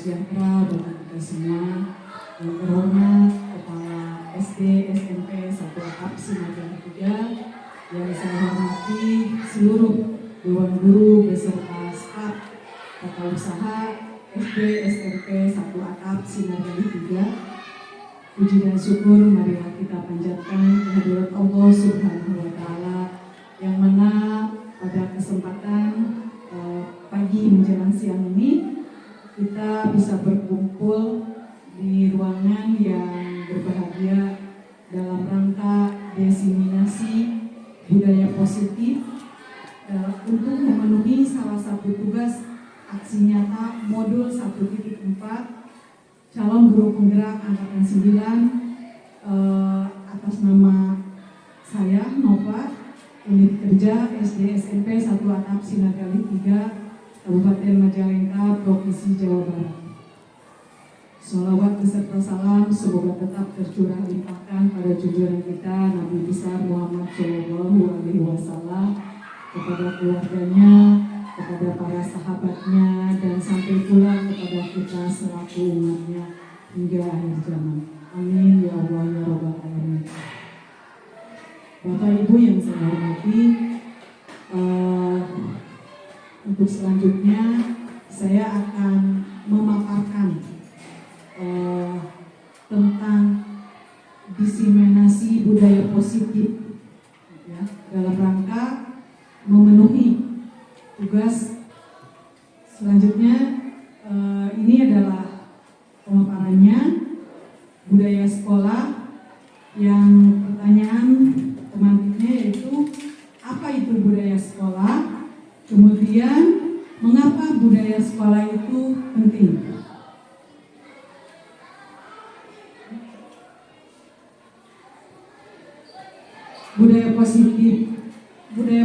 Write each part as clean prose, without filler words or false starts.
sejahtera bagi kita semua. Yang terhormat Kepala SD SMP 1 Atap Sinargali 3, yang saya hormati seluruh Dewan Guru beserta staf tata usaha SD SMP 1 Atap Sinargali 3. Puji dan syukur marilah kita panjatkan kehadirat Allah Subhanahu wa Ta'ala, yang mana pada kesempatan pagi menjelang siang ini kita bisa berkumpul di ruangan yang berbahagia dalam rangka diseminasi budaya positif untuk memenuhi salah satu tugas aksi nyata modul 1.4 calon guru penggerak angkatan 9 atas nama saya Nova, unit kerja SD SMP 1 Atap Sinargali 3, Kabupaten Majalengka, Provinsi Jawa Barat. Sholawat beserta salam semoga tetap tercurah limpahkan pada junjungan kita Nabi besar Muhammad Shallallahu Alaihi Wasallam, kepada keluarganya, kepada para sahabatnya, dan sampai pula kepada kita selaku umatnya hingga akhir zaman. Amin ya Allah ya Rabbal Alamin. Bapak Ibu yang saya hormati, untuk selanjutnya saya akan memaparkan tentang diseminasi budaya positif ya, dalam rangka memenuhi tugas selanjutnya. Ini adalah pemaparannya, budaya sekolah, yang pertanyaan teman-temannya yaitu apa itu budaya sekolah, kemudian mengapa budaya sekolah itu penting. Budaya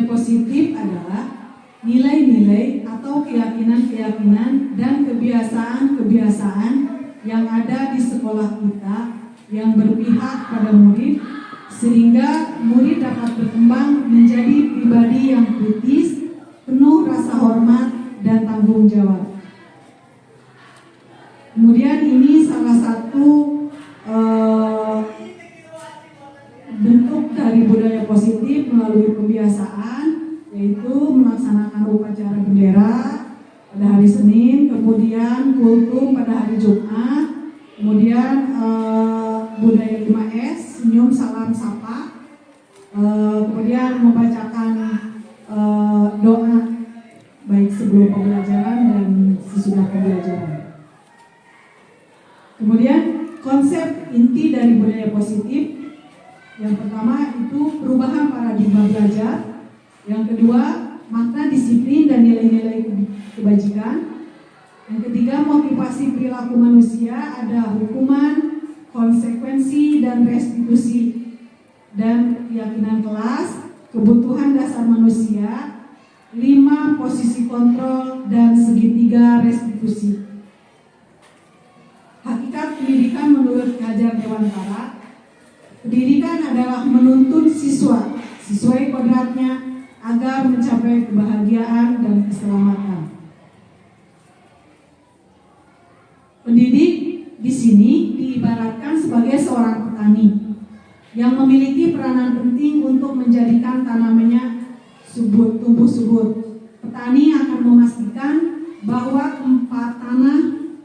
positif adalah nilai-nilai atau keyakinan-keyakinan dan kebiasaan-kebiasaan yang ada di sekolah kita yang berpihak pada murid, sehingga murid dapat berkembang menjadi pribadi yang kritis, penuh rasa hormat dan tanggung jawab. Kemudian ini salah satu bentuk dari budaya positif melalui kebiasaan, yaitu melaksanakan upacara bendera pada hari Senin, kemudian kultum pada hari Jumat, kemudian budaya 5S, senyum, salam, sapa, kemudian membacakan doa baik sebelum pembelajaran dan sesudah pembelajaran. Kemudian konsep inti dari budaya positif, yang pertama itu perubahan paradigma belajar, yang kedua makna disiplin dan nilai-nilai kebajikan, yang ketiga motivasi perilaku manusia, ada hukuman, konsekuensi dan restitusi, dan keyakinan kelas, kebutuhan dasar manusia, 5 posisi kontrol, dan segitiga restitusi. Hakikat pendidikan menurut Ki Hajar Dewantara, pendidikan adalah menuntun siswa sesuai kodratnya agar mencapai kebahagiaan dan keselamatan. Pendidik di sini diibaratkan sebagai seorang petani yang memiliki peranan penting untuk menjadikan tanamannya tumbuh subur. Petani akan memastikan bahwa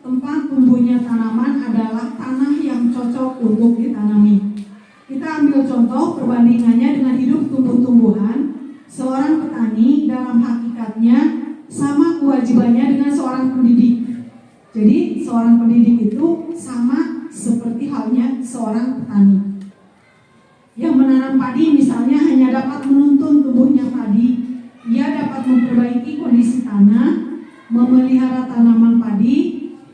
tempat tumbuhnya tanaman adalah tanah yang cocok untuk ditanami. Kita ambil contoh perbandingannya dengan hidup tumbuh-tumbuhan. Seorang petani dalam hakikatnya sama kewajibannya dengan seorang pendidik. Jadi seorang pendidik itu sama seperti halnya seorang petani. Yang menanam padi misalnya hanya dapat menuntun tumbuhnya padi. Ia dapat memperbaiki kondisi tanah, memelihara tanaman padi,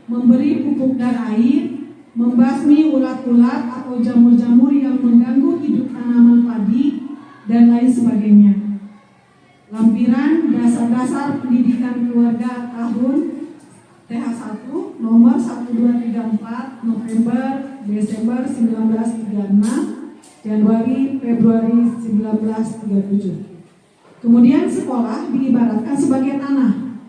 memberi pupuk dan air, membasmi ulat-ulat atau jamur-jamur yang mengganggu hidup tanaman padi, dan lain sebagainya. Lampiran dasar-dasar pendidikan keluarga tahun TH1 nomor 1234 November Desember 1936 Januari Februari 1937. Kemudian sekolah diibaratkan sebagai tanah,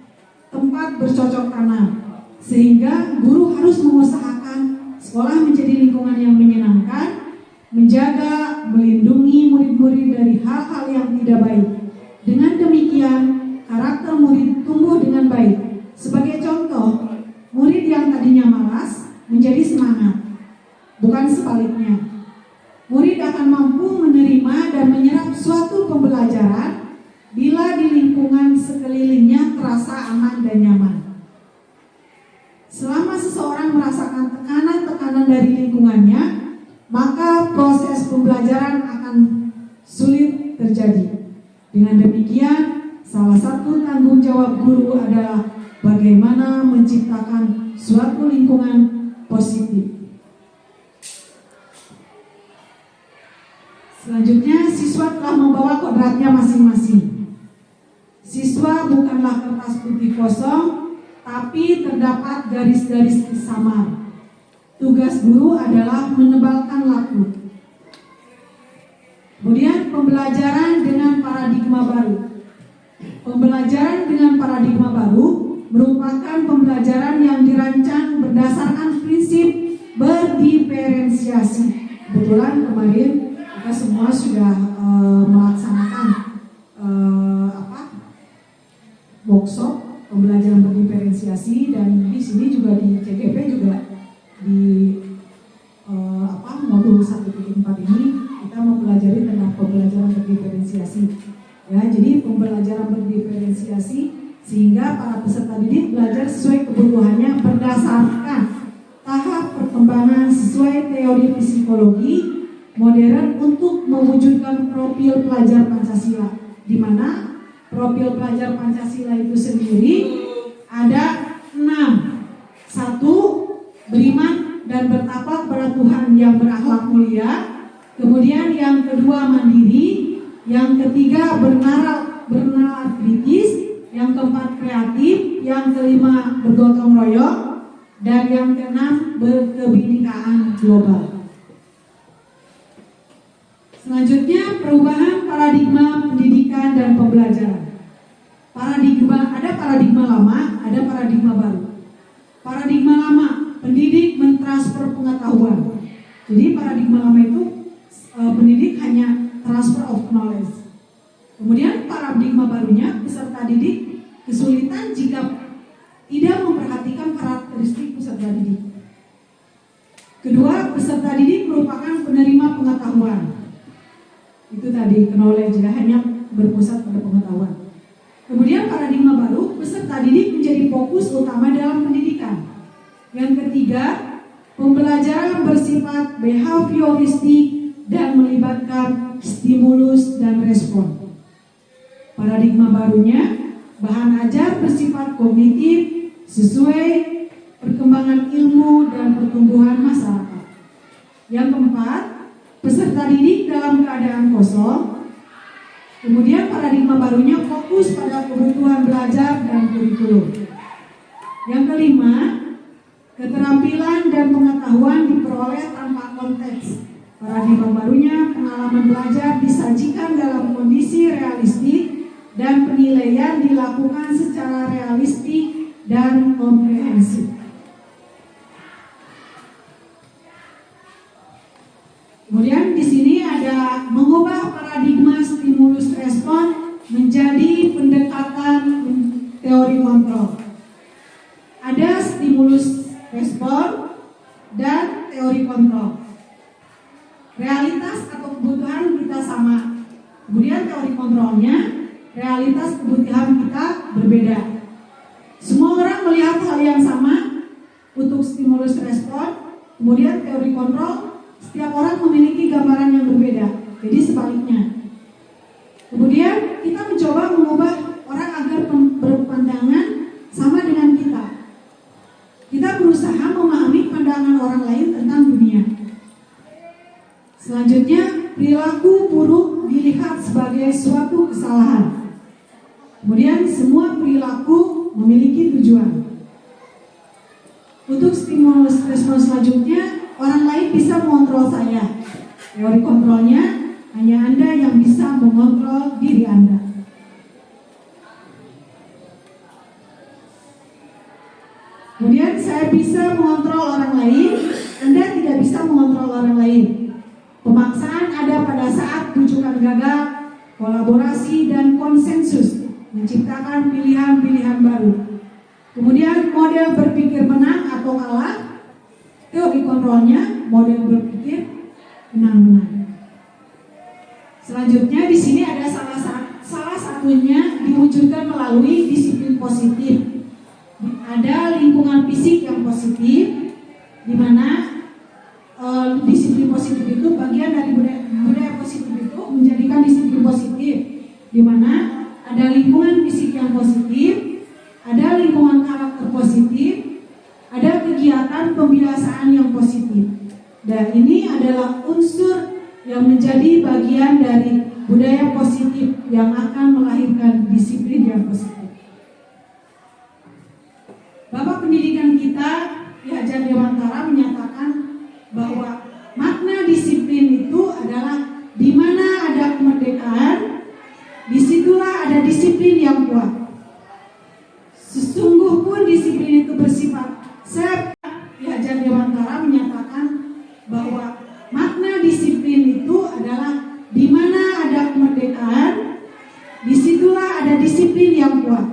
tempat bercocok tanam. Sehingga guru harus mengusahakan sekolah menjadi lingkungan yang menyenangkan, menjaga, melindungi murid-murid dari hal-hal yang tidak baik. Dengan demikian, karakter murid tumbuh dengan baik. Sebagai contoh, murid yang tadinya malas menjadi semangat, bukan sebaliknya. Murid akan mampu menerima dan menyerap suatu pembelajaran bila di lingkungan sekelilingnya terasa aman dan nyaman. Selama seseorang merasakan tekanan-tekanan dari lingkungannya, maka proses pembelajaran akan sulit terjadi. Dengan demikian, salah satu tanggung jawab guru adalah bagaimana menciptakan suatu lingkungan positif. Selanjutnya, siswa telah membawa kodratnya masing-masing. Siswa bukanlah kertas putih kosong, tapi terdapat garis-garis samar. Tugas guru adalah menebalkan laku. Kemudian pembelajaran dengan paradigma baru. Pembelajaran dengan paradigma baru merupakan pembelajaran yang dirancang berdasarkan prinsip berdiferensiasi. Kebetulan kemarin kita semua sudah melaksanakan workshop pembelajaran berdiferensiasi, dan di sini juga di CGP juga di modul 1.4 ini kita mempelajari tentang pembelajaran berdiferensiasi. Ya, jadi pembelajaran berdiferensiasi sehingga para peserta didik belajar sesuai kebutuhannya berdasarkan tahap perkembangan sesuai teori psikologi modern untuk mewujudkan profil pelajar Pancasila, di mana profil pelajar Pancasila itu sendiri ada 6. 1. Beriman dan bertakwa kepada Tuhan yang berakhlak mulia. Kemudian yang kedua, mandiri. Yang ketiga, bernalar kritis. Yang keempat, kreatif. Yang kelima, bergotong royong. Dan yang keenam, berkebinekaan global. Selanjutnya, perubahan paradigma pendidikan dan pembelajaran. Ada paradigma lama, ada paradigma baru. Paradigma lama, pendidik mentransfer pengetahuan. Jadi paradigma lama itu pendidik hanya transfer of knowledge. Kemudian paradigma barunya, peserta didik kesulitan jika tidak memperhatikan karakteristik peserta didik. Kedua, peserta didik merupakan penerima pengetahuan. Itu tadi, knowledge, hanya berpusat pada pengetahuan. Kemudian paradigma baru, peserta didik menjadi fokus utama dalam pendidikan. Yang ketiga, pembelajaran bersifat behavioristik dan melibatkan stimulus dan respon. Paradigma barunya, bahan ajar bersifat kognitif sesuai perkembangan ilmu dan pertumbuhan masyarakat. Yang keempat, peserta didik dalam keadaan kosong. Kemudian paradigma barunya fokus pada kebutuhan belajar dan kurikulum. Yang kelima, keterampilan dan pengetahuan diperoleh tanpa konteks. Paradigma barunya, pengalaman belajar disajikan dalam kondisi realistik dan penilaian dilakukan secara realistik dan komprehensif. Kemudian di sini ada mengubah paradigma stimulus respon menjadi pendekatan teori kontrol. Ada stimulus respon dan teori kontrol. Realitas atau kebutuhan kita sama. Kemudian teori kontrolnya, realitas kebutuhan kita berbeda. Semua orang melihat hal yang sama untuk stimulus respon. Kemudian teori kontrol, setiap orang memiliki gambaran yang berbeda. Jadi sebaliknya. Kemudian kita mencoba mengubah orang agar berpandangan sama dengan kita. Kita berusaha memahami pandangan orang lain tentang dunia. Selanjutnya, perilaku buruk dilihat sebagai suatu kesalahan. Kemudian semua perilaku memiliki tujuan. Untuk stimulus respon selanjutnya, orang lain bisa mengontrol saya. Teori kontrolnya, hanya Anda yang bisa mengontrol diri Anda. Kemudian saya bisa mengontrol orang lain, Anda tidak bisa mengontrol orang lain. Pemaksaan ada pada saat rujukan gagal, kolaborasi dan konsensus menciptakan pilihan-pilihan baru. Kemudian model berpikir menang atau kalah, teori kontrolnya model berpikir menang-menang. Selanjutnya di sini ada salah satunya diwujudkan melalui disiplin positif. Ada lingkungan fisik yang positif, di mana disiplin positif itu bagian dari budaya positif itu menjadikan disiplin positif, di mana ada lingkungan fisik yang positif, ada lingkungan karakter positif, ada kegiatan pembiasaan yang positif. Dan ini adalah unsur yang menjadi bagian dari budaya positif yang akan melahirkan disiplin yang positif. Bapak pendidikan kita Ki Hajar Dewantara menyatakan bahwa makna disiplin itu adalah di mana ada kemerdekaan, disitulah ada disiplin yang kuat. Sesungguh pun disiplin itu bersifat Ki Hajar Dewantara menyatakan bahwa makna disiplin itu adalah di mana ada kemerdekaan, disitulah ada disiplin yang kuat.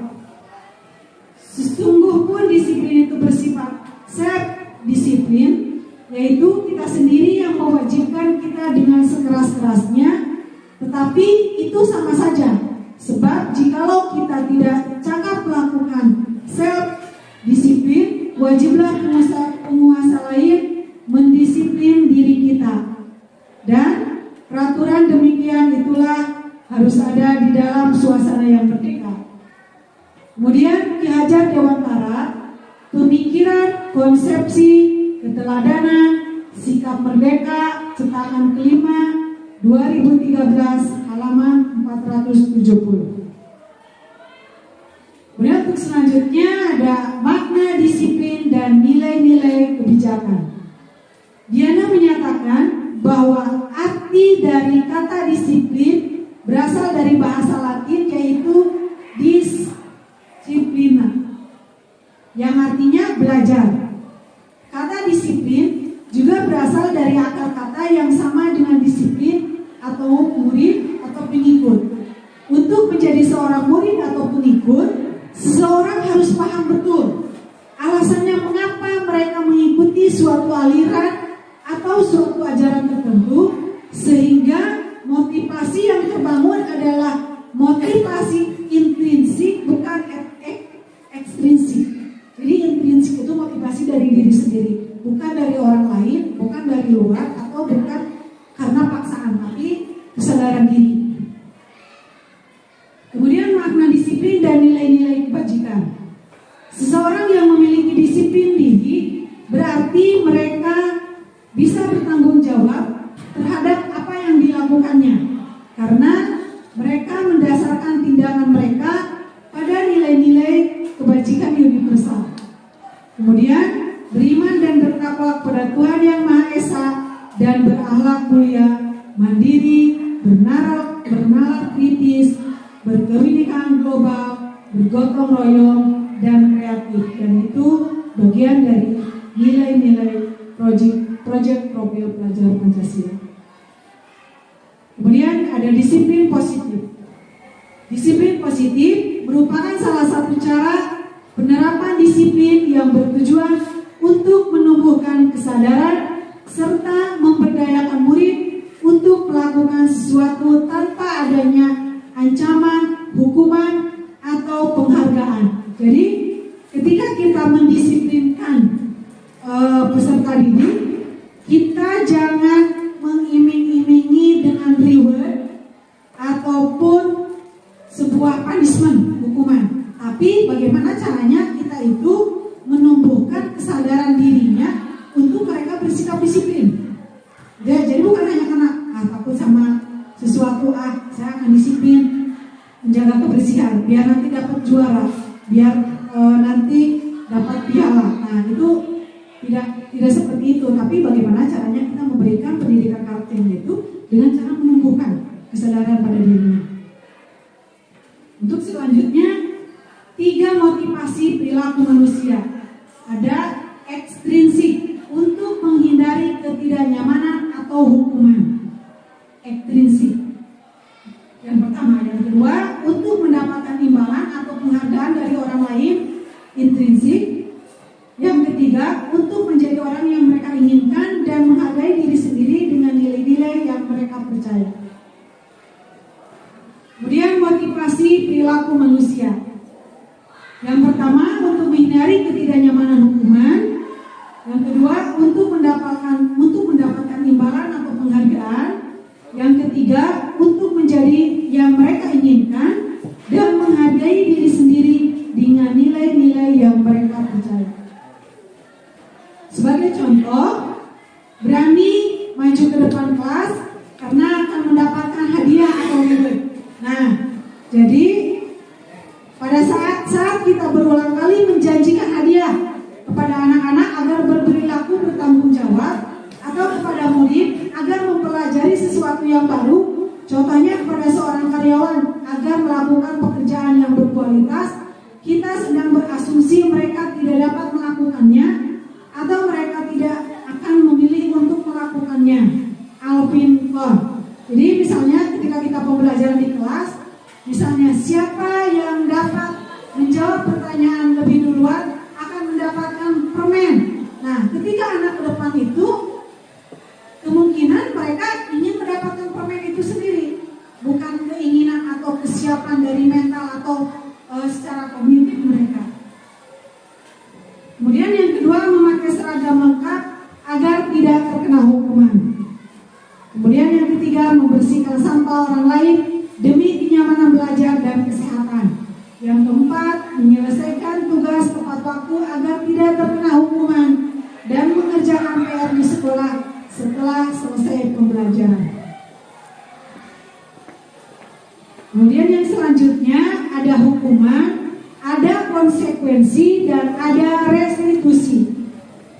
Sesungguh pun disiplin itu bersifat self-disiplin, yaitu kita sendiri yang mewajibkan kita dengan sekeras-kerasnya, tetapi itu sama saja. Sebab jikalau kita tidak cakap melakukan self-disiplin, wajiblah penguasa lain mendisiplin diri kita. Dan peraturan demikian itulah harus ada di dalam suasana yang merdeka. Kemudian Ki Hajar Dewantara, pemikiran, konsepsi, keteladanan, sikap merdeka, cetakan kelima, 2013, halaman 470. Kemudian untuk selanjutnya ada makna disiplin dan nilai-nilai kebijakan. Diana menyatakan bahwa arti dari kata disiplin berasal dari bahasa Latin, yaitu disciplina, yang artinya belajar. Kata disiplin juga berasal dari akar kata yang sama dengan disiplin atau murid atau pengikut. Untuk menjadi seorang murid atau pengikut, seseorang harus paham betul alasannya mengapa mereka mengikuti suatu aliran atau suatu ajaran tertentu, sehingga motivasi yang terbangun adalah motivasi intrinsik, bukan ekstrinsik. Jadi intrinsik itu motivasi dari diri sendiri, bukan dari orang lain, bukan dari luar, atau bukan karena paksaan, tapi kesadaran diri. Kemudian makna disiplin dan nilai-nilai kebajikan. Seseorang yang memiliki disiplin diri berarti mereka bisa bertanggung jawab terhadap apa yang dilakukannya, karena mereka mendasarkan tindakan mereka pada nilai-nilai kebajikan universal. Kemudian beriman dan bertakwa kepada Tuhan Yang Maha Esa dan berakhlak mulia, mandiri, bernalar kritis, berkebinekaan global, bergotong royong, dan kreatif. Dan itu bagian dari nilai-nilai proyek profil pelajar Pancasila. Kemudian ada disiplin positif. Disiplin positif merupakan salah satu cara penerapan disiplin yang bertujuan untuk menumbuhkan kesadaran serta memberdayakan murid untuk melakukan sesuatu tanpa adanya ancaman, hukuman, atau penghargaan. Jadi ketika kita mendisiplinkan peserta didik, kita jangan mengiming-imingi dengan reward ataupun sebuah punishment, hukuman. Tapi bagaimana caranya kita itu menumbuhkan kesadaran dirinya untuk mereka bersikap disiplin. Jadi bukan hanya karena takut sama sesuatu, saya akan disiplin menjaga kebersihan biar nanti dapat juara, biar nanti dapat piala. Nah, itu tidak seperti itu, tapi bagaimana caranya kita memberikan pendidikan karakternya itu dengan cara menumbuhkan kesadaran pada dirinya. Untuk selanjutnya, 3 motivasi perilaku manusia. Ada ekstrinsik untuk menghindari ketidaknyamanan atau hukuman. Ekstrinsik. Yang pertama, yang kedua, untuk mendapatkan imbalan atau penghargaan dari orang lain. Intrinsik. Yang ketiga, untuk menjadi orang yang mereka inginkan dan menghargai diri sendiri dengan nilai-nilai yang mereka percaya. Kemudian motivasi perilaku manusia. Yang pertama, untuk menghindari ketidaknyamanan hukuman. Yang kedua, untuk mendapatkan imbalan atau penghargaan. Yang ketiga, untuk menjadi yang mereka inginkan dan menghargai diri sendiri dengan nilai-nilai yang mereka percaya. Sebagai contoh, berani maju ke depan kelas karena akan mendapatkan hadiah atau reward. Nah, jadi pada saat kita berulang kali menjanjikan hadiah kepada anak-anak agar berperilaku bertanggung jawab, atau kepada murid agar mempelajari sesuatu yang baru, contohnya kepada seorang karyawan agar melakukan pekerjaan yang berkualitas, kita sedang berasumsi mereka tidak dapat melakukannya atau mereka tidak akan memilih untuk melakukannya. Alvin Korn. Jadi misalnya ketika kita pembelajaran di kelas, misalnya siapa yang dapat menjawab pertanyaan lebih duluan akan mendapatkan permen. Nah, ketika anak ke depan itu, kemungkinan mereka ingin mendapatkan permen itu sendiri, bukan keinginan atau kesiapan dari mental atau secara kognitif mereka. Kemudian yang kedua, memakai seragam lengkap agar tidak terkena hukuman. Kemudian yang ketiga, membersihkan sampah orang lain demi kenyamanan belajar dan kesehatan. Yang keempat, menyelesaikan tugas tepat waktu agar tidak terkena hukuman dan mengerjakan PR di sekolah setelah selesai pembelajaran. Kemudian yang selanjutnya ada hukuman, ada konsekuensi, dan ada restitusi.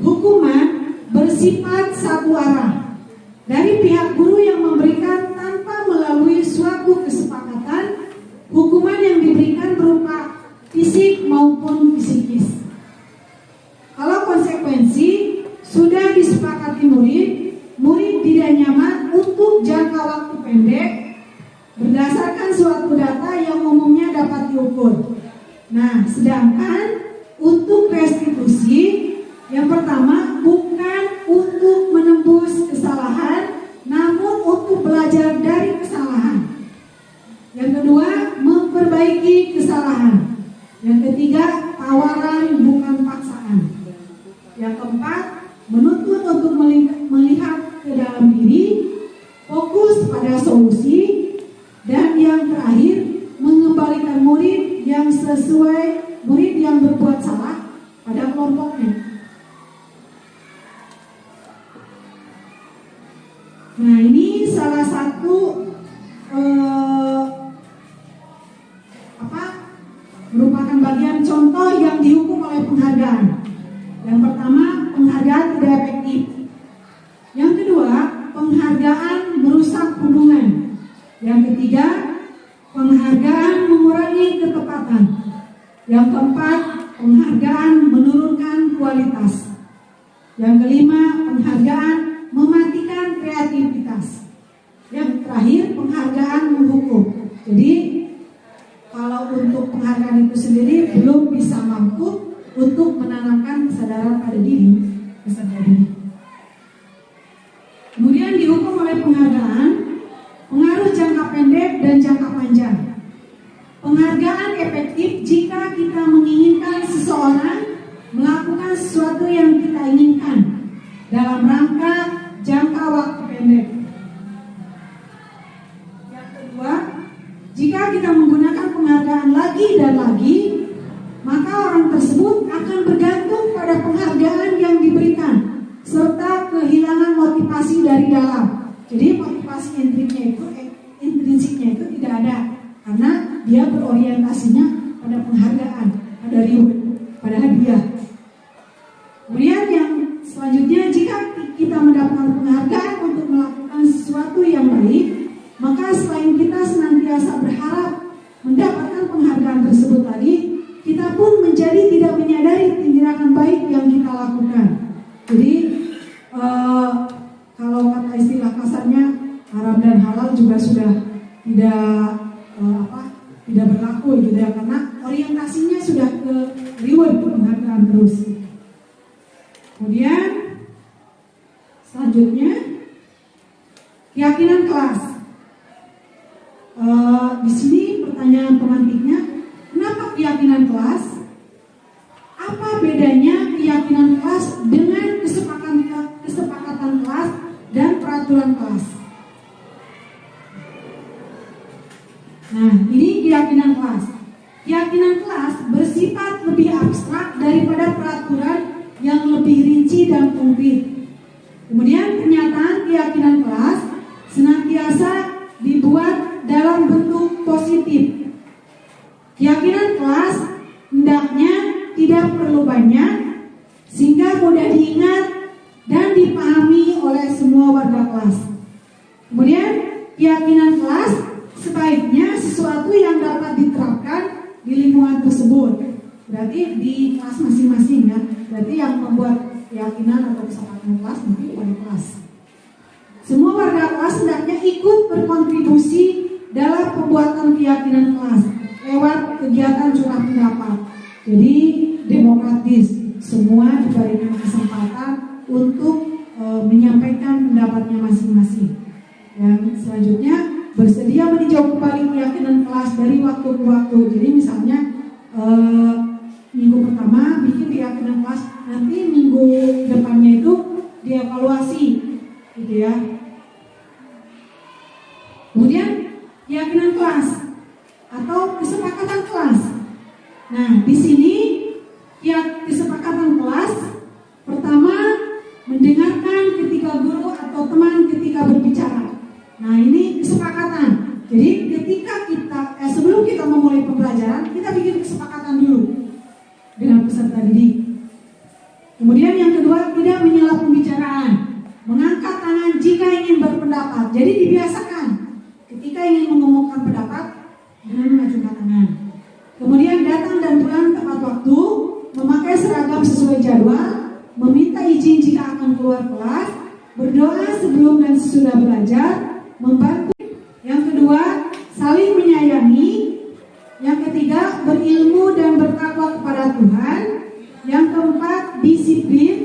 Hukuman bersifat satu arah dari pihak guru yang memberikan tanpa melalui suatu kesepakatan. Hukuman yang diberikan berupa fisik maupun psikis. Kalau konsekuensi sudah disepakati murid tidak nyaman untuk jangka waktu pendek berdasarkan suatu data yang umumnya dapat diukur. Nah, sedangkan untuk restitusi, yang pertama bukan untuk menembus kesalahan, namun untuk belajar dari kesalahan. Yang kedua, memperbaiki kesalahan. Yang ketiga, tawaran bukan paksaan. Yang keempat, menuntut untuk melihat ke dalam diri, fokus pada solusi. Dan yang terakhir, mengembalikan murid yang berbuat salah pada kelompoknya. Nah, ini salah satu merupakan bagian contoh yang dihukum oleh penghargaan. Yang pertama, penghargaan tidak efektif. Yang kedua, penghargaan merusak hubungan. Yang ketiga, penghargaan mengurangi ketepatan. Yang keempat, penghargaan menurunkan kualitas. Yang kelima, penghargaan mematikan kreativitas. Yang terakhir, penghargaan menghukum. Jadi kalau untuk penghargaan itu sendiri belum bisa mampu untuk menanamkan kesadaran pada diri. Kemudian dihukum oleh penghargaan, pengaruh jangka pendek dan jangka panjang. Penghargaan efektif jika kita menginginkan seseorang melakukan sesuatu yang kita inginkan dalam rangka jangka waktu pendek. Yang kedua, jika kita menggunakan penghargaan lagi dan lagi, maka orang tersebut akan bergantung pada penghargaan yang diberikan serta kehilangan motivasi dari dalam. Jadi motivasi intrinsiknya itu tidak ada karena dia berorientasinya pada penghargaan, pada reward, pada hadiah. Kemudian yang selanjutnya, jika kita mendapatkan penghargaan untuk melakukan sesuatu yang baik, maka selain kita senantiasa berharap mendapatkan penghargaan tersebut tadi, kita pun menjadi tidak menyadari tindakan baik yang kita lakukan. Jadi kalau kata istilah kasarnya haram dan halal juga sudah tidak berlaku gitu ya, karena orientasinya sudah ke reward, penghargaan terus. Kemudian selanjutnya keyakinan kelas. Di sini pertanyaan pemantiknya, kenapa keyakinan kelas? Apa bedanya keyakinan kelas dengan kesepakatan kelas dan peraturan kelas? Nah, ini keyakinan kelas. Keyakinan kelas bersifat lebih abstrak daripada peraturan yang lebih rinci dan konkret. Kemudian pernyataan keyakinan kelas senantiasa dibuat dalam bentuk positif. Keyakinan kelas hendaknya tidak perlu banyak sehingga mudah diingat dan dipahami oleh semua warga kelas. Kemudian keyakinan kelas sebaiknya sesuatu yang dapat diterapkan di lingkungan tersebut. Berarti di kelas masing-masing ya. Berarti yang membuat keyakinan atau kesepakatan kelas mungkin wali kelas. Semua warga kelas hendaknya ikut berkontribusi dalam pembuatan keyakinan kelas lewat kegiatan curah pendapat. Jadi demokratis, semua diberikan kesempatan untuk menyampaikan pendapatnya masing-masing. Yang selanjutnya bersedia meninjau kembali keyakinan kelas dari waktu ke waktu. Jadi misalnya minggu pertama bikin keyakinan kelas, nanti minggu depannya itu dievaluasi, gitu ya. Kemudian keyakinan kelas atau kesepakatan kelas. Nah, di sini ya kesepakatan kelas pertama mendengarkan ketika guru atau teman ketika berbicara. Nah, ini kesepakatan. Jadi ketika kita sebelum kita memulai pembelajaran, kita bikin kesepakatan dulu dengan peserta didik. Kemudian yang kedua, tidak menyela pembicaraan, mengangkat tangan jika ingin berpendapat. Jadi dibiasakan ketika ingin mengumumkan pendapat dengan mengacungkan tangan. Kemudian datang dan pulang tepat waktu, memakai seragam sesuai jadwal, meminta izin jika akan keluar kelas, berdoa sebelum dan sesudah belajar, membantu. Yang kedua, saling menyayangi. Yang ketiga, berilmu dan bertakwa kepada Tuhan. Yang keempat, disiplin.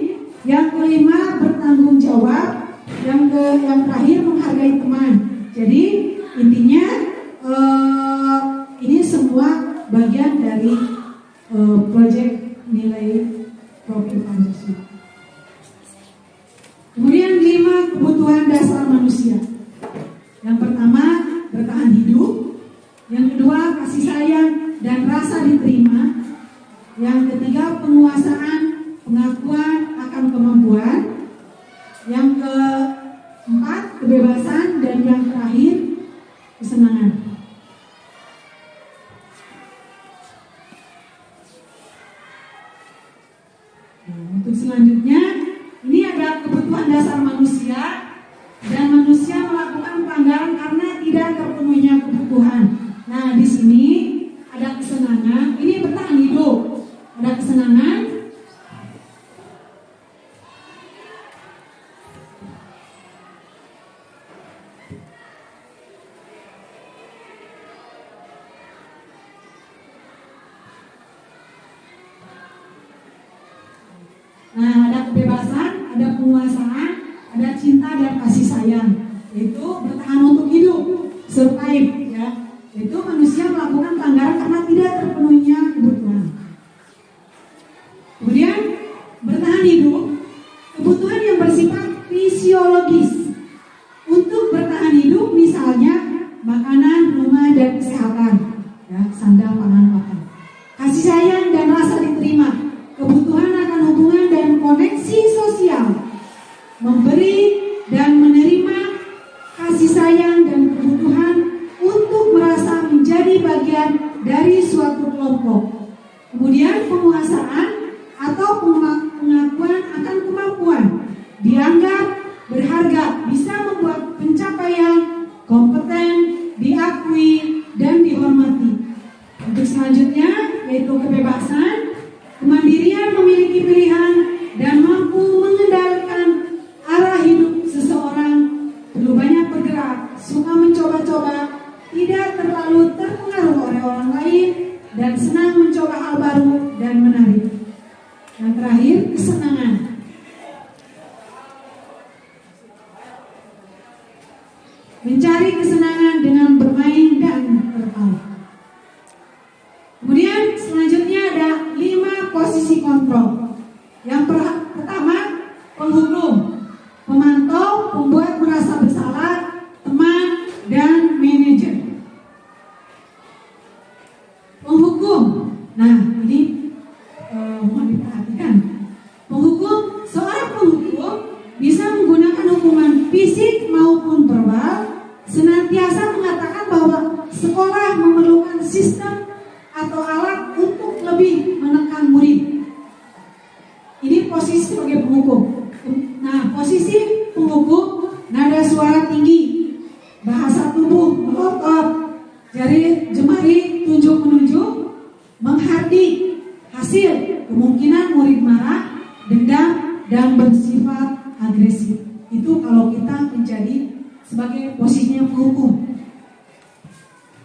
Yang kelima, bertanggung jawab. Yang terakhir, menghargai teman. Jadi intinya ini semua bagian dari proyek nilai profil Pancasila. Kemudian 5 kebutuhan dasar manusia. Yang pertama, bertahan hidup. Yang kedua, kasih sayang dan rasa diterima. Yang ketiga, penguasaan, pengakuan akan kemampuan. Yang keempat, kebebasan. Dan yang terakhir, kesenangan. Nah, untuk selanjutnya, ini ada kebutuhan dasar manusia. Dan manusia melakukan pelanggaran karena tidak terpenuhinya kebutuhan. Nah, di sini ada kesenangan. Ini bertahan hidup. Ada kesenangan. Nah, ada kebebasan, ada penguasaan, ada cinta dan kasih sayang. Itu bertahan untuk hidup, survive ya. Itu manusia melakukan pelanggaran karena tidak terpenuhinya kebutuhan. Kemudian bertahan hidup, kebutuhan yang bersifat fisiologis. Untuk bertahan hidup misalnya makanan, rumah dan kesehatan, ya, sandang, pangan, papan. Kasih sayang dan rasa diterima, kebutuhan akan hubungan dan koneksi sosial. Memberi dan menerima kasih sayang dan kebutuhan untuk merasa menjadi bagian dari suatu kelompok. Kemudian penguasaan atau pengakuan akan kemampuan, dianggap berharga, bisa membuat pencapaian, kompeten, diakui dan dihormati. Untuk selanjutnya yaitu kebebasan, kemandirian memiliki pilihan dan dan senang mencoba hal baru dan menarik. Yang terakhir, kesenangan. Mencari kesenangan dengan bermain dan tertawa. Kemudian selanjutnya ada 5 posisi kontrol. Yang pertama, penghukum, pemantau, pembuat merasa bersalah, teman, dan manajer. Penghukum. Nah, ini mohon diperhatikan. Penghukum, seorang penghukum bisa menggunakan hukuman fisik maupun verbal, senantiasa mengatakan bahwa sekolah memerlukan sistem atau alat untuk lebih menekan murid. Ini posisi sebagai penghukum. Nah, posisi penghukum, nada suara tinggi, bahasa tubuh melotot, jari jemari tunjuk menunjuk, menghardik hasil, kemungkinan murid marah, dendam, dan bersifat agresif. Itu kalau kita menjadi sebagai posisinya penghukum.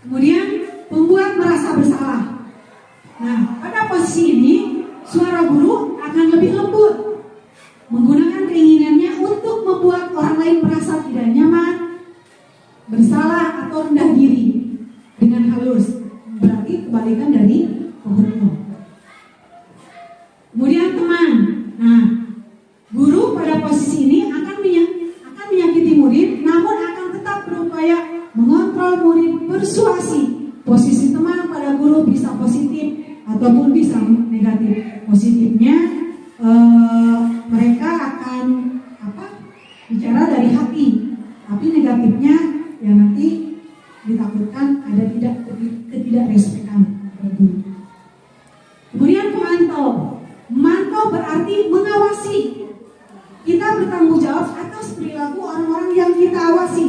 Kemudian pembuat merasa bersalah. Nah, pada posisi ini suara guru akan lebih lembut, menggunakan keinginannya untuk membuat orang lain merasa tidak nyaman, bersalah atau rendah diri dengan halus. Berarti kebalikan dari penghukum. Kemudian teman. Nah, guru pada posisi ini akan menyakiti murid, namun akan tetap berupaya mengontrol murid, persuasi. Posisi teman pada guru bisa positif ataupun bisa negatif. Positifnya mereka akan bicara dari hati, tapi negatifnya ya nanti ditakutkan ada ketidakrespekan pada guru. Kemudian pemantau. Memantau berarti mengawasi. Kita bertanggung jawab atas perilaku orang-orang yang kita awasi.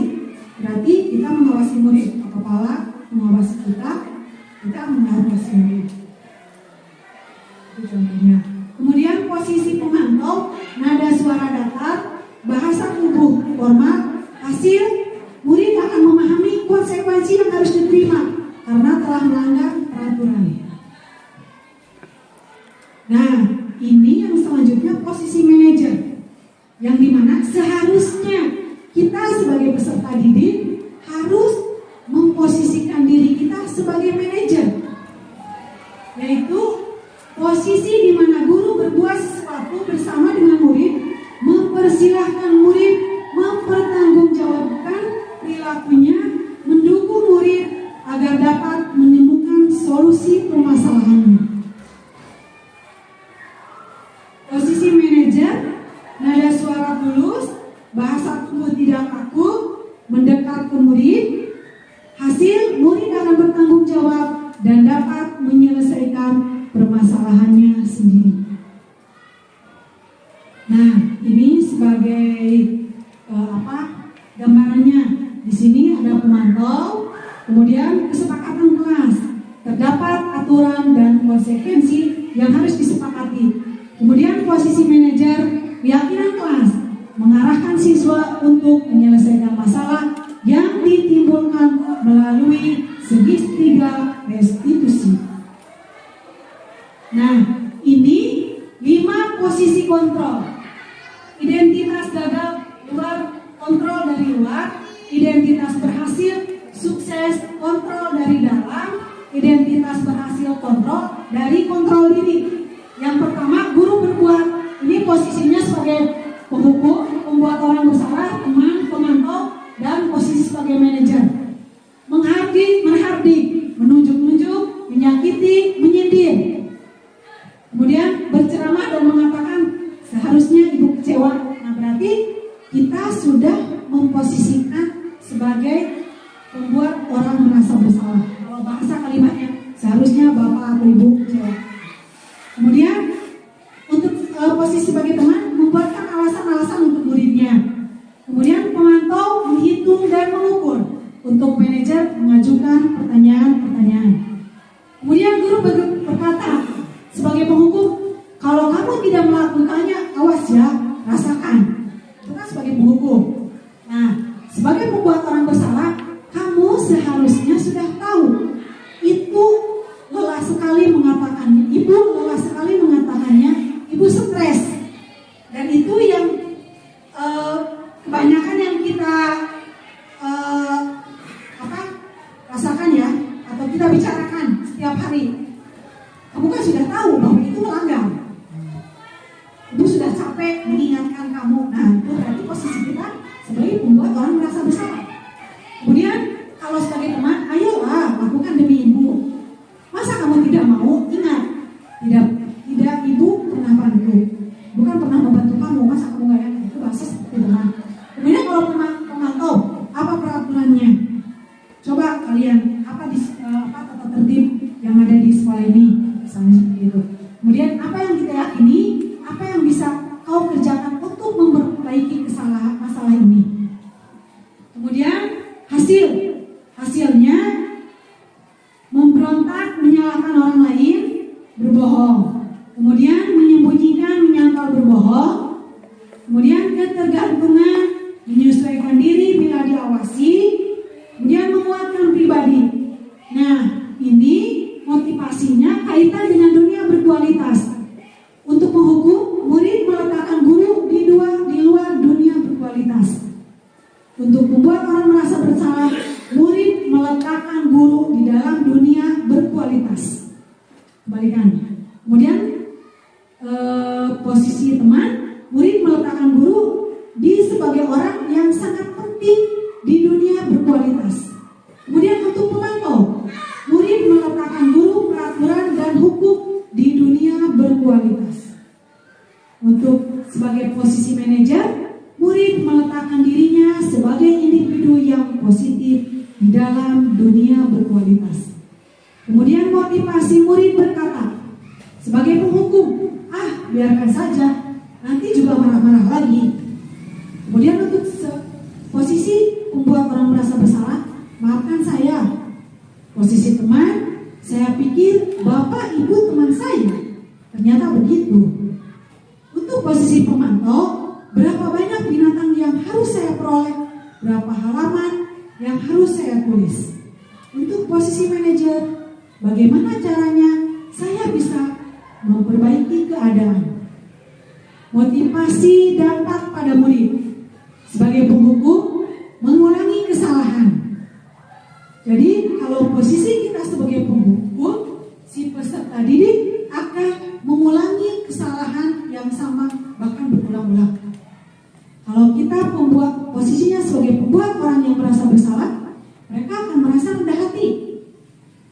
Berarti kita mengawasi murid. Kepala mengawasi kita mengawasi murid. Itu contohnya. Kemudian posisi pemantau, nada suara datar, bahasa tubuh formal, hasil murid akan memahami konsekuensi yang harus diterima karena telah melanggar peraturan. Nah, ini yang selanjutnya posisi manajer, yang dimana seharusnya kita sebagai peserta didik harus memposisikan diri kita sebagai manajer, yaitu posisi di mana guru berbuat sesuatu bersama dengan murid, mempersilahkan murid mempertanggungjawabkan perilakunya, mendukung murid agar dapat menemukan solusi permasalahannya. Posisi manajer, nada suara tulus, bahasa tubuh tidak kaku, mendekat ke murid, hasil murid akan bertanggung jawab dan dapat menyelesaikan permasalahannya sendiri. Nah, ini sebagai gambarannya. Di sini ada pemantau, kemudian kesepakatan kelas, terdapat aturan dan konsekuensi yang harus disepakati. Kemudian posisi manajer, keyakinan kelas, mengarahkan siswa untuk menyelesaikan masalah yang ditimbulkan melalui segitiga restitusi. Nah, ini 5 posisi kontrol. Identitas gagal luar, kontrol dari luar. Identitas berhasil, sukses, kontrol dari dalam. Identitas berhasil, kontrol dari kontrol diri. Yang pertama, guru berbuat. Ini posisinya sebagai penghukum, membuat orang bersalah, teman, pemantau, dan posisi sebagai manajer. Menghardik, menunjuk-nunjuk, menyakiti, menyindir. Kemudian berceramah dan mengatakan seharusnya ibu kecewa. Nah, berarti kita sudah memposisikan sebagai membuat orang merasa bersalah. Kalau bahasa kalimatnya seharusnya bapak atau ibu kecewa. Kemudian untuk posisi sebagai teman, membuatkan alasan-alasan untuk muridnya. Kemudian pemantau menghitung dan mengukur. Untuk manajer mengajukan pertanyaan-pertanyaan. Kemudian guru berkata sebagai penghukum, kalau kamu tidak melakukannya, awas ya, rasakan. Itu kan sebagai penghukum. Nah, sebagai pembuat orang bersalah, kamu seharusnya sudah tahu itu lelah sekali sekali mengatakannya, ibu lelah sekali mengatakannya, ibu stres. Dan itu yang kebanyakan yang kita rasakan ya, atau kita bicarakan setiap hari. Kamu kan sudah tahu bahwa itu melanggar. Ibu sudah capek mengingatkan kamu. Nah, itu berarti posisi kita sebagai pembuat orang merasa bersalah. Kemudian kalau sebagai teman, ayolah lakukan demi ibu. Masa kamu tidak mau? Ingat, tidak ibu pernah bantu, bukan pernah membantu kamu. Masa kamu nggak yakin? Itu bahasa seperti teman. Kemudian kalau pemantau, apa peraturannya? Coba kalian apa tata tertib yang ada di sekolah ini, misalnya seperti itu. Kemudian apa yang kita yakini, apa yang bisa kau kerjakan untuk memperbaiki masalah ini. Kemudian hasilnya memberontak, menyalahkan orang lain, berbohong. Kemudian menyembunyikan, menyangkal, berbohong. Kemudian ketergantungan, menyesuaikan diri bila diawasi. Kemudian menguatkan pribadi. Nah, ini motivasinya kaitan dengan dunia berkualitas. Untuk menghukum, murid meletakkan guru di luar dunia berkualitas. Untuk membuat orang merasa bersalah, murid meletakkan guru di dalam dunia berkualitas. Kebalikannya. Kemudian posisi teman, murid meletakkan guru sebagai orang yang sangat penting di dunia berkualitas. Kemudian untuk pemantau, murid meletakkan guru, peraturan dan hukum di dunia berkualitas. Untuk sebagai posisi manajer, murid meletakkan dirinya sebagai individu yang positif di dalam dunia berkualitas. Kemudian motivasi murid berkata, sebagai penghukum, biarkan saja, nanti juga marah-marah lagi. Kemudian untuk posisi membuat orang merasa bersalah, maafkan saya. Posisi teman, saya pikir bapak ibu teman saya, ternyata begitu. Untuk posisi pemantau, berapa banyak binatang yang harus saya peroleh, berapa halaman yang harus saya tulis. Untuk posisi manajer, bagaimana caranya saya bisa memperbaiki keadaan. Motivasi dampak pada murid. Sebagai penghukum, mengulangi kesalahan. Jadi kalau posisi kita sebagai penghukum, si peserta didik akan mengulangi kesalahan yang sama, bahkan berulang-ulang. Kalau kita posisinya sebagai pembuat orang yang merasa bersalah, mereka akan merasa rendah hati.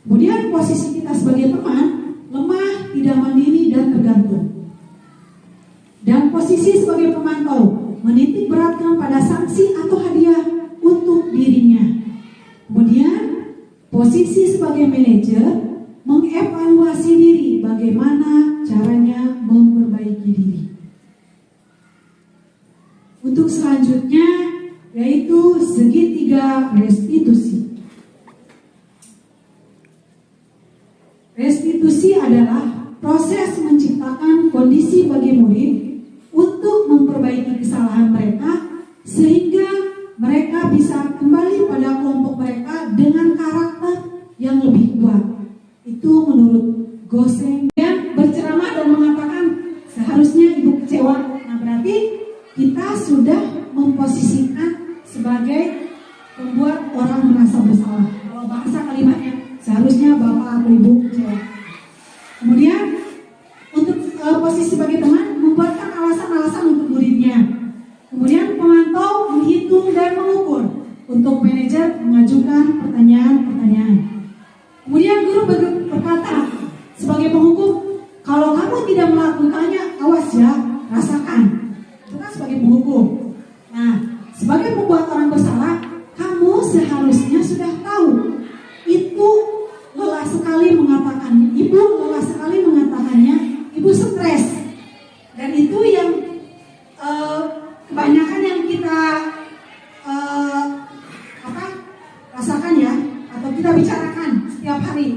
Kemudian posisi kita sebagai teman, lemah, tidak mandiri dan tergantung. Dan posisi sebagai pemantau, menitik beratkan pada sanksi atau hadiah untuk dirinya. Kemudian posisi sebagai manajer, mengevaluasi diri, bagaimana caranya memperbaiki diri. Untuk selanjutnya yaitu segitiga restitusi. Restitusi adalah proses menciptakan kondisi bagi murid untuk memperbaiki kesalahan mereka sehingga mereka bisa kembali pada kelompok mereka dengan karakter yang lebih kuat. Itu menurut Goseng yang berceramah dan mengatakan seharusnya ibu kecewa. Nah, berarti kita sudah memposisikan sebagai pembuat orang merasa bersalah. Kalau bahasa kalimatnya seharusnya bapak atau ibu kecewa. Kemudian untuk posisi sebagai teman, membuatkan alasan-alasan untuk muridnya. Kemudian pemantau menghitung dan mengukur. Untuk manajer mengajukan pertanyaan-pertanyaan. Kemudian guru berkata sebagai penghukum, kalau kamu tidak melakukannya, awas ya, rasakan. Itu kan sebagai penghukum. Nah, sebagai pembuat orang bersalah, kamu seharusnya sudah tahu. Itu lelah sekali mengatakannya. Ibu lelah sekali mengatakannya. Ibu stres. Dan itu yang kebanyakan yang kita rasakan ya, atau kita bicarakan setiap hari.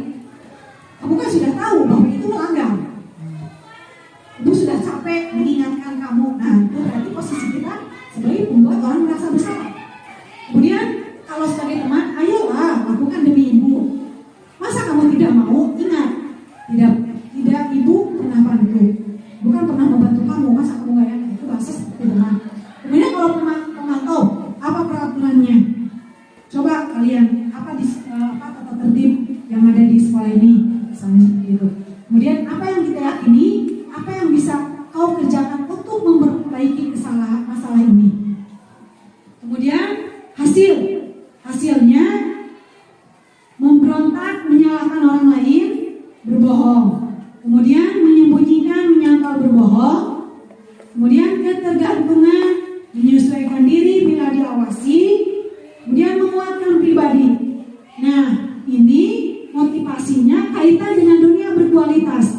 Kamu kan sudah tahu bahwa itu melanggar. Ibu sudah capek mengingatkan kamu. Nah, itu berarti posisi kita sebagai pembuat orang merasa bersalah. Kemudian kalau sebagai teman, ayolah lakukan demi ibu. Masa kamu tidak mau? Ingat, tidak pernah bantu, bukan pernah membantu kamu, masa kamu nggak yakin? Itu bahasa seperti teman. Kemudian kalau pemantau, apa peraturannya? Coba kalian apa tata tertib yang ada di sekolah ini, misalnya seperti itu. Kemudian apa yang kita yakini, apa yang bisa kau kerjakan untuk memperbaiki masalah ini. Kemudian hasilnya memberontak, menyalahkan orang lain, berbohong. Kemudian menyembunyikan, menyangkal, berbohong. Kemudian ketergantungan, menyesuaikan diri bila diawasi. Kemudian menguatkan pribadi. Nah, ini motivasinya kaitan dengan dunia berkualitas.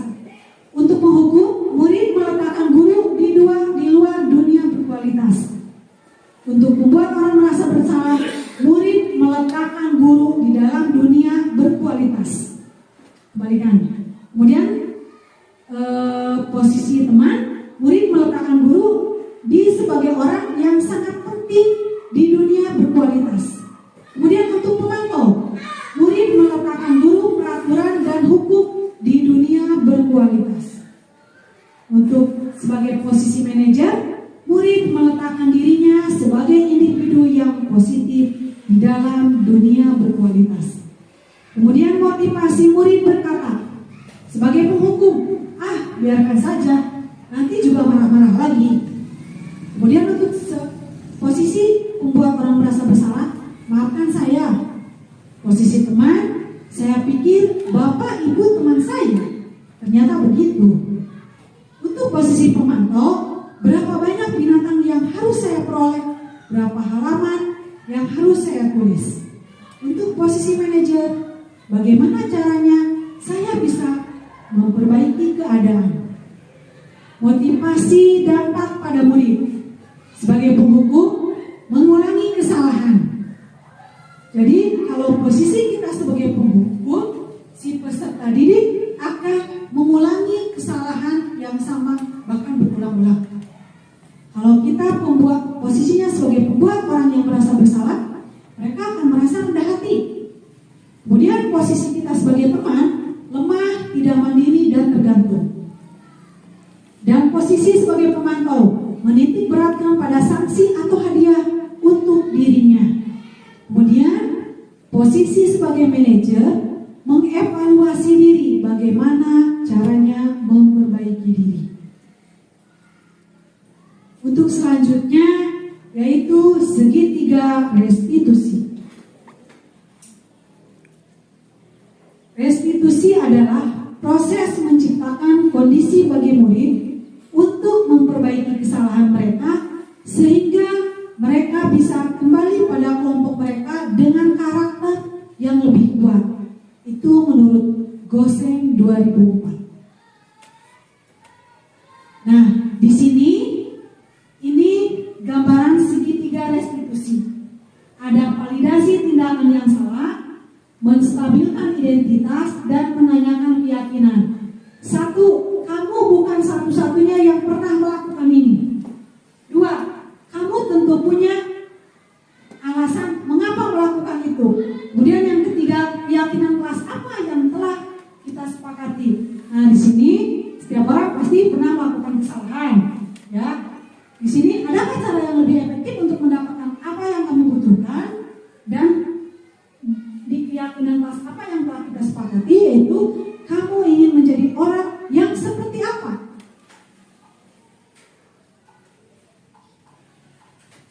Untuk menghukum, murid meletakkan guru di luar dunia berkualitas. Untuk membuat orang merasa bersalah, murid meletakkan guru di dalam dunia berkualitas. Kebalikannya. Kemudian posisi teman, murid meletakkan guru sebagai orang yang sangat penting di dunia berkualitas. Kemudian untuk pemantau, murid meletakkan guru, peraturan dan hukum di dunia berkualitas. Untuk sebagai posisi manajer, murid meletakkan dirinya sebagai individu yang positif di dalam dunia berkualitas. Kemudian motivasi murid berkata, sebagai penghukum, biarkan saja, nanti juga marah-marah lagi. Kemudian untuk posisi membuat orang merasa bersalah, maafkan saya. Posisi teman, saya pikir Bapak Ibu teman saya, ternyata begitu. Untuk posisi pemantau, berapa banyak binatang yang harus saya peroleh, berapa halaman yang harus saya tulis. Untuk posisi manajer, bagaimana caranya saya bisa memperbaiki keadaan. Motivasi dampak pada murid. Sebagai penghukum, mengulangi kesalahan. Jadi kalau posisi kita sebagai penghukum, si peserta didik akan mengulangi kesalahan yang sama, bahkan berulang-ulang. Kalau kita posisinya sebagai pembuat orang yang merasa bersalah, mereka akan merasa rendah hati. Kemudian posisi kita sebagai teman, lemah, tidak mandiri dan tergantung. Dan posisi sebagai pemantau, menitik beratkan pada sanksi atau hadiah untuk dirinya. Kemudian posisi sebagai manajer, mengevaluasi diri, bagaimana caranya memperbaiki diri. Untuk selanjutnya yaitu segitiga restitusi. Restitusi adalah proses menciptakan kondisi bagi murid untuk memperbaiki kesalahan mereka sehingga mereka bisa kembali pada kelompok mereka dengan karakter yang lebih kuat. Itu menurut Goseng 2004. Nah, di sini ini gambaran segitiga restitusi. Ada validasi tindakan yang salah, menstabilkan identitas dan menanyakan keyakinan. Satu, kamu bukan satu-satunya yang pernah melakukan ini. Dua, kamu tentu punya alasan mengapa melakukan itu. Kemudian yang ketiga, keyakinan kelas apa yang telah kita sepakati. Nah, di sini setiap orang pasti pernah melakukan kesalahan, ya. Di sini adakah cara yang lebih efektif untuk mendapatkan apa yang kamu butuhkan, dan di keyakinan kelas apa yang telah kita sepakati, yaitu kamu ingin menjadi orang yang seperti apa.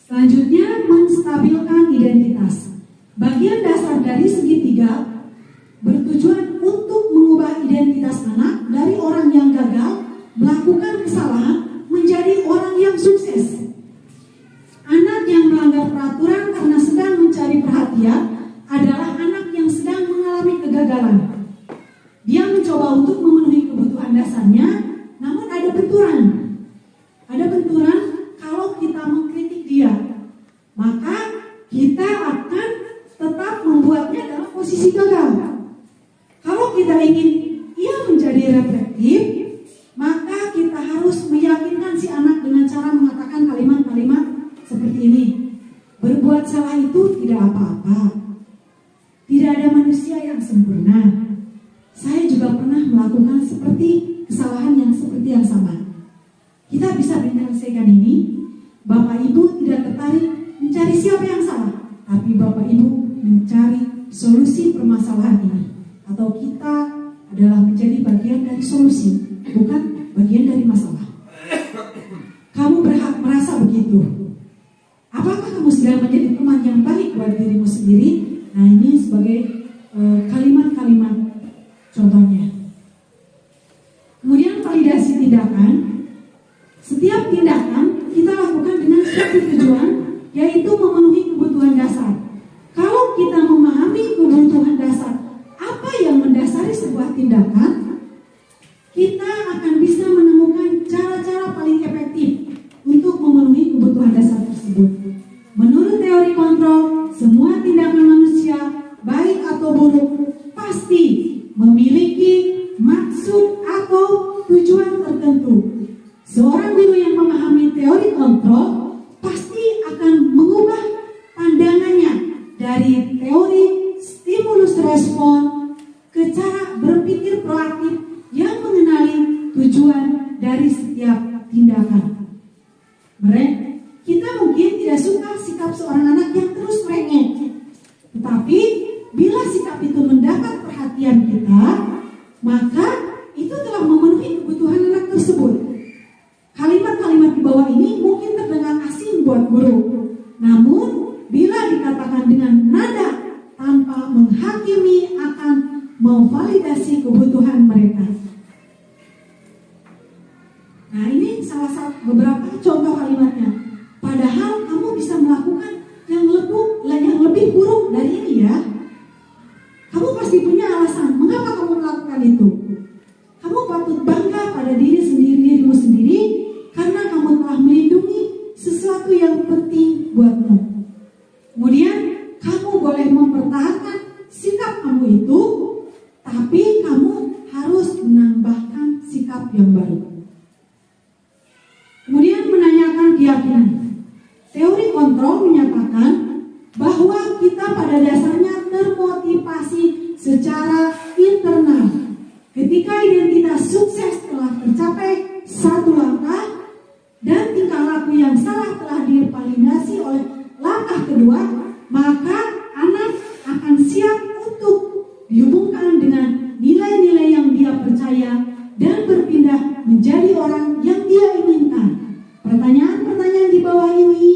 Selanjutnya, menstabilkan identitas. Bagian dasar dari segitiga bertujuan untuk mengubah identitas anak dari orang yang gagal melakukan kesalahan menjadi orang yang sukses. Anak yang melanggar peraturan karena sedang mencari perhatian adalah anak yang sedang mengalami kegagalan. Dia mencoba untuk memenuhi kebutuhan dasarnya, namun ada benturan. Ada benturan kalau kita mengkritik dia, maka kita akan tetap membuatnya dalam posisi gagal. Kalau kita ingin ia menjadi reflektif, maka kita harus meyakinkan si anak dengan cara mengatakan kalimat-kalimat seperti ini. Berbuat salah itu tidak apa-apa. Tidak ada manusia yang sempurna. Saya juga pernah melakukan seperti kesalahan yang kita bisa menyelesaikan ini, Bapak Ibu tidak tertarik mencari siapa yang salah, tapi Bapak Ibu mencari solusi permasalahan ini. Atau kita adalah menjadi bagian dari solusi, bukan bagian dari masalah. Kamu berhak merasa begitu. Apakah kamu sedang menjadi teman yang baik buat dirimu sendiri? Nah, ini sebagai kalimat-kalimat contohnya. Kemudian validasi tindakan. Setiap tindakan kita lakukan dengan suatu tujuan, yaitu memenuhi kebutuhan dasar. Kalau kita memahami kebutuhan dasar, apa yang mendasari sebuah tindakan, kita akan bisa menemukan cara-cara paling efektif untuk memenuhi kebutuhan dasar tersebut. Menurut teori kontrol, semua tindakan manusia, baik atau buruk, pasti memiliki maksud atau tujuan tertentu. Seorang guru yang memahami teori kontrol pasti akan mengubah pandangannya dari teori stimulus respon ke cara berpikir proaktif yang mengenali tujuan dari setiap tindakan. Kita mungkin tidak suka sikap seorang anak yang terus merengek, tetapi bila sikap itu mendapat perhatian kita, maka itu telah memenuhi kebutuhan anak tersebut. Kalimat-kalimat di bawah ini mungkin terdengar asing buat guru, namun bila dikatakan dengan nada tanpa menghakimi akan memvalidasi kebutuhan mereka. Nah, ini salah satu beberapa contoh kalimatnya. Padahal kamu bisa melakukan yang lebih buruk dari ini ya. Kamu pasti punya alasan mengapa kamu melakukan itu. Kamu patut bangga pada dirimu sendiri karena kamu telah melindungi sesuatu yang penting buatmu. Kemudian kamu boleh mempertahankan sikap kamu itu, tapi kamu harus menambahkan sikap yang baru. Kemudian menanyakan keyakinan. Teori kontrol menyatakan bahwa kita pada dasarnya termotivasi secara internal. Ketika identitas sukses telah tercapai satu langkah dan tingkah laku yang salah telah divalidasi oleh langkah kedua, maka anak akan siap untuk dihubungkan dengan nilai-nilai yang dia percaya dan berpindah menjadi orang yang dia inginkan. Pertanyaan-pertanyaan di bawah ini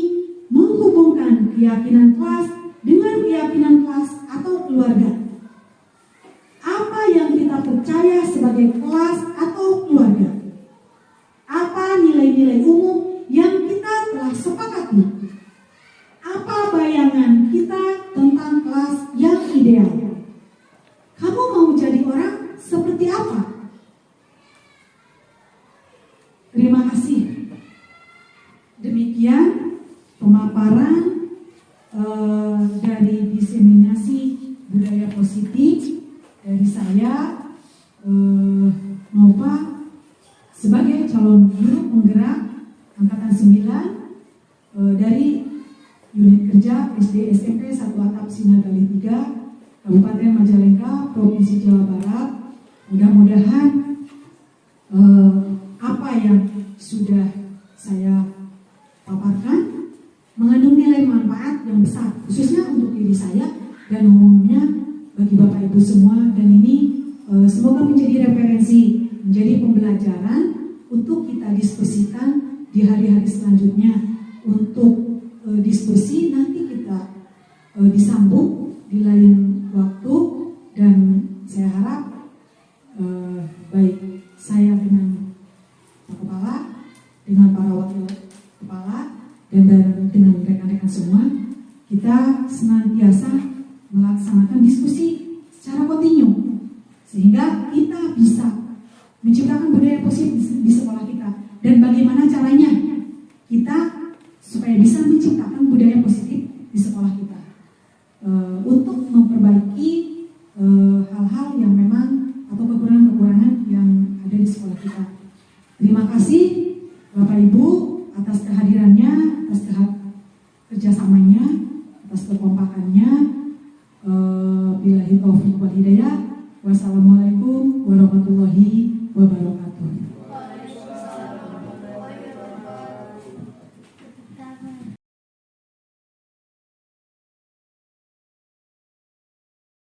menghubungkan keyakinan kelas dengan keyakinan kelas atau keluarga. Apa yang kita percaya sebagai kelas atau keluarga? Apa nilai-nilai umum yang kita telah sepakati? Apa bayangan kita tentang kelas yang ideal? Kamu mau jadi orang seperti apa? Terima kasih. Demikian pemaparan dari diseminasi budaya positif dari saya, Nova, sebagai calon guru penggerak angkatan 9 dari unit kerja SD SMP 1 Atap Sinagali 3 Kabupaten Majalengka, Provinsi Jawa Barat. Mudah-mudahan apa yang sudah saya paparkan mengandung nilai manfaat yang besar, khususnya untuk diri saya dan umumnya bagi Bapak Ibu semua. Dan ini semoga menjadi referensi, menjadi pembelajaran untuk kita diskusikan di hari-hari selanjutnya. Untuk diskusi nanti kita disambung di lain waktu, dan saya harap baik saya dengan Pak Kepala, dengan para wakil kepala, dan dengan rekan-rekan semua, kita senantiasa melaksanakan diskusi secara kontinu sehingga kita bisa menciptakan budaya positif di sekolah kita. Dan bagaimana caranya kita supaya bisa menciptakan budaya positif di sekolah kita untuk memperbaiki hal-hal yang memang atau kekurangan-kekurangan yang ada di sekolah kita. Terima kasih Bapak Ibu atas kehadirannya, atas kerjasamanya, atas kekompakannya. Billahi taufiq wal hidayah. Wassalamualaikum warahmatullahi wabarakatuh.